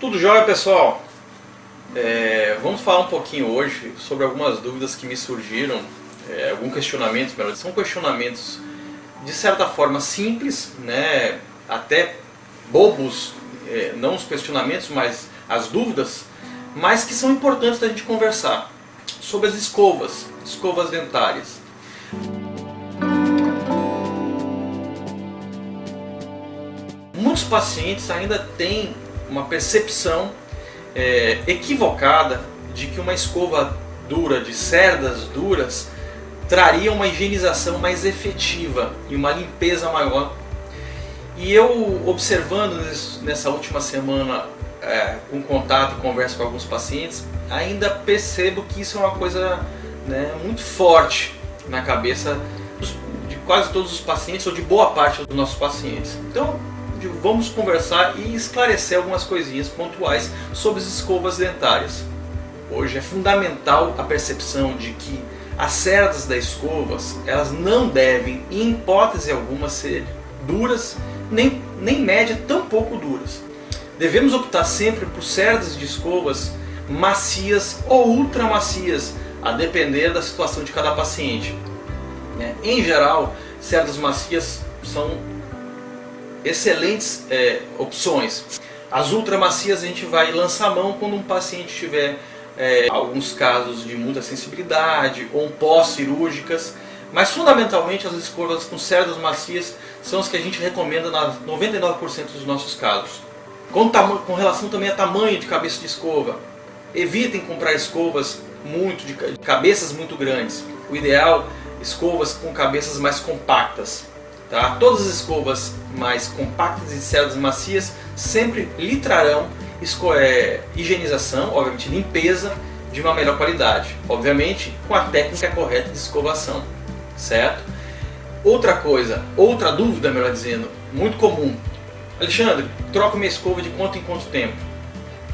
Tudo jóia, pessoal? Vamos falar um pouquinho hoje sobre algumas dúvidas que me surgiram, alguns questionamentos, melhor, são questionamentos de certa forma simples, né? Até bobos, não os questionamentos, mas as dúvidas, mas que são importantes da gente conversar sobre as escovas dentárias. Muitos pacientes ainda têm uma percepção equivocada de que uma escova dura, de cerdas duras, traria uma higienização mais efetiva e uma limpeza maior. E eu, observando nessa última semana, com contato e conversa com alguns pacientes, ainda percebo que isso é uma coisa, muito forte na cabeça de quase todos os pacientes, ou de boa parte dos nossos pacientes. Então, vamos conversar e esclarecer algumas coisinhas pontuais sobre as escovas dentárias. Hoje é fundamental a percepção de que as cerdas das escovas, elas não devem, em hipótese alguma, ser duras, nem média, tampouco duras. Devemos optar sempre por cerdas de escovas macias ou ultra macias, a depender da situação de cada paciente. Em geral, cerdas macias são excelentes opções. As ultra macias a gente vai lançar a mão quando um paciente tiver alguns casos de muita sensibilidade ou pós-cirúrgicas, mas fundamentalmente as escovas com cerdas macias são as que a gente recomenda nas 99% dos nossos casos. Com relação também a tamanho de cabeça de escova, evitem comprar escovas de cabeças muito grandes. O ideal, escovas com cabeças mais compactas. Tá? Todas as escovas mais compactas e cerdas macias sempre lhe trarão higienização, obviamente limpeza, de uma melhor qualidade. Obviamente com a técnica correta de escovação. Certo? Outra dúvida, melhor dizendo, muito comum. Alexandre, troco minha escova de quanto em quanto tempo?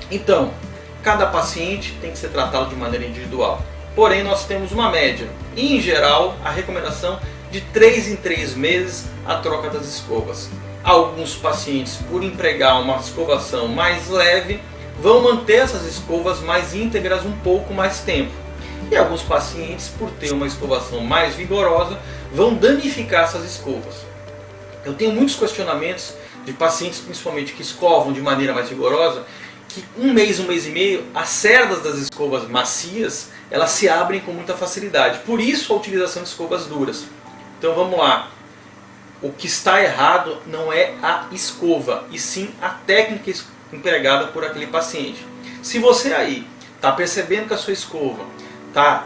Então, cada paciente tem que ser tratado de maneira individual. Porém, nós temos uma média. E, em geral, a recomendação de 3 em 3 meses a troca das escovas. Alguns pacientes, por empregar uma escovação mais leve, vão manter essas escovas mais íntegras um pouco mais tempo. E alguns pacientes, por ter uma escovação mais vigorosa, vão danificar essas escovas. Eu tenho muitos questionamentos de pacientes, principalmente, que escovam de maneira mais vigorosa, que um mês e meio, as cerdas das escovas macias, elas se abrem com muita facilidade. Por isso a utilização de escovas duras. Então vamos lá. O que está errado não é a escova, e sim a técnica empregada por aquele paciente. Se você aí está percebendo que a sua escova está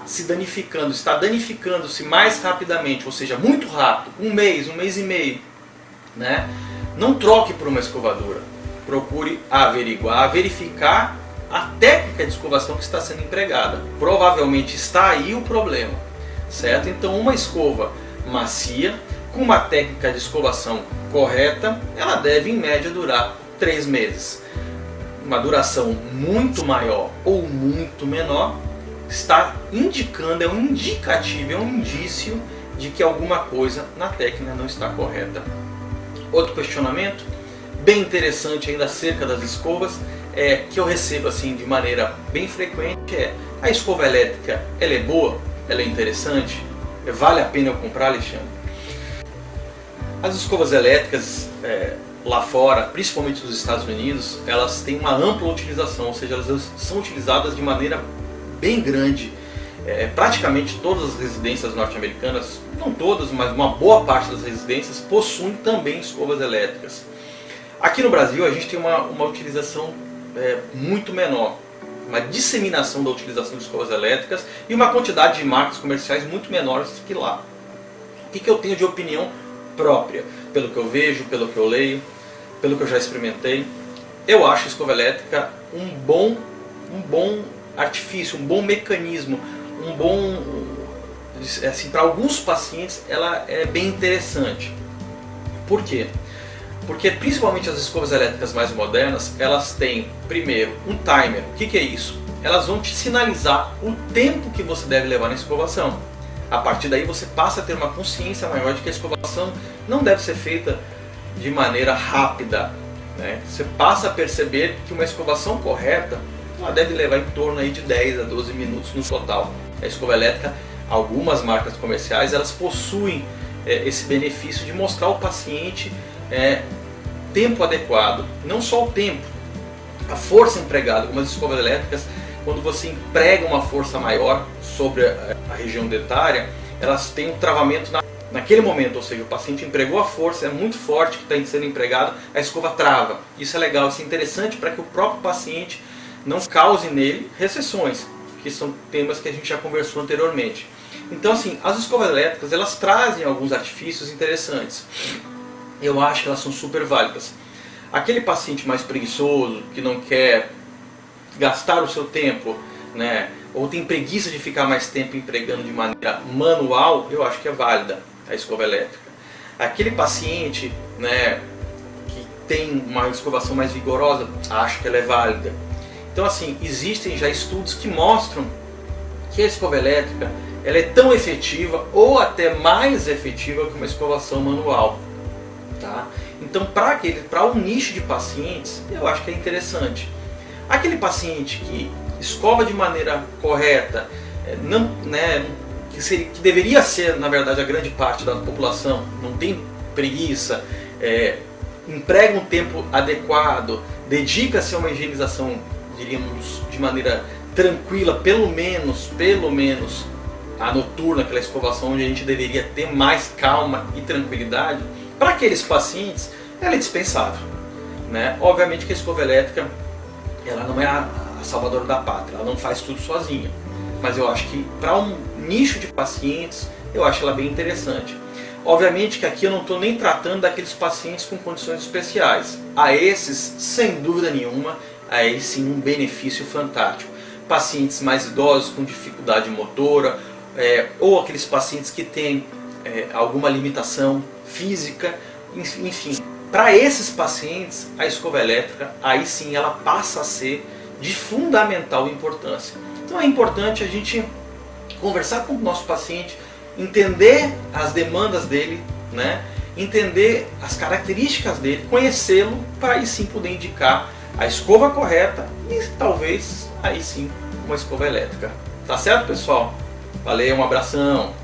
danificando-se mais rapidamente, ou seja, muito rápido, um mês e meio, não troque por uma escovadora. Procure verificar a técnica de escovação que está sendo empregada. Provavelmente está aí o problema, certo? Então uma escova macia, com uma técnica de escovação correta, ela deve em média durar 3 meses. Uma duração muito maior ou muito menor está indicando, é um indicativo, é um indício de que alguma coisa na técnica não está correta. Outro questionamento bem interessante ainda acerca das escovas, que eu recebo assim de maneira bem frequente, a escova elétrica, ela é boa? Ela é interessante? Vale a pena eu comprar, Alexandre? As escovas elétricas lá fora, principalmente nos Estados Unidos, elas têm uma ampla utilização, ou seja, elas são utilizadas de maneira bem grande. Praticamente todas as residências norte-americanas, não todas, mas uma boa parte das residências possuem também escovas elétricas. Aqui no Brasil a gente tem uma utilização muito menor, uma disseminação da utilização de escovas elétricas e uma quantidade de marcas comerciais muito menores que lá. O que eu tenho de opinião própria? Pelo que eu vejo, pelo que eu leio, pelo que eu já experimentei, eu acho a escova elétrica um bom artifício, um bom mecanismo, assim, para alguns pacientes ela é bem interessante. Por quê? Porque principalmente as escovas elétricas mais modernas, elas têm primeiro um timer. O que é isso? Elas vão te sinalizar o tempo que você deve levar na escovação. A partir daí você passa a ter uma consciência maior de que a escovação não deve ser feita de maneira rápida. né? Você passa a perceber que uma escovação correta ela deve levar em torno aí de 10 a 12 minutos no total. A escova elétrica, algumas marcas comerciais, elas possuem esse benefício de mostrar ao paciente tempo adequado. Não só o tempo, a força empregada. Como as escovas elétricas, quando você emprega uma força maior sobre a região dentária, elas têm um travamento naquele momento, ou seja, o paciente empregou a força, é muito forte que está sendo empregado, a escova trava. Isso é legal, isso é interessante para que o próprio paciente não cause nele recessões, que são temas que a gente já conversou anteriormente. Então assim, as escovas elétricas, elas trazem alguns artifícios interessantes. Eu acho que elas são super válidas. Aquele paciente mais preguiçoso, que não quer gastar o seu tempo, né, ou tem preguiça de ficar mais tempo empregando de maneira manual, eu acho que é válida a escova elétrica. Aquele paciente, né, que tem uma escovação mais vigorosa, acho que ela é válida. Então assim, existem já estudos que mostram que a escova elétrica ela é tão efetiva ou até mais efetiva que uma escovação manual. Tá? Então para um nicho de pacientes, eu acho que é interessante. Aquele paciente que escova de maneira correta, que deveria ser na verdade a grande parte da população, não tem preguiça, emprega um tempo adequado, dedica-se a uma higienização, diríamos, de maneira tranquila, pelo menos a noturna, aquela escovação onde a gente deveria ter mais calma e tranquilidade. Para aqueles pacientes, ela é dispensável, né? Obviamente que a escova elétrica ela não é a salvadora da pátria, ela não faz tudo sozinha. Mas eu acho que para um nicho de pacientes, eu acho ela bem interessante. Obviamente que aqui eu não estou nem tratando daqueles pacientes com condições especiais. A esses, sem dúvida nenhuma, aí sim um benefício fantástico. Pacientes mais idosos com dificuldade motora, ou aqueles pacientes que têm alguma limitação física, enfim. Para esses pacientes, a escova elétrica, aí sim ela passa a ser de fundamental importância. Então é importante a gente conversar com o nosso paciente, entender as demandas dele, né? Entender as características dele, conhecê-lo, para aí sim poder indicar a escova correta e talvez aí sim uma escova elétrica. Tá certo, pessoal? Valeu, um abração!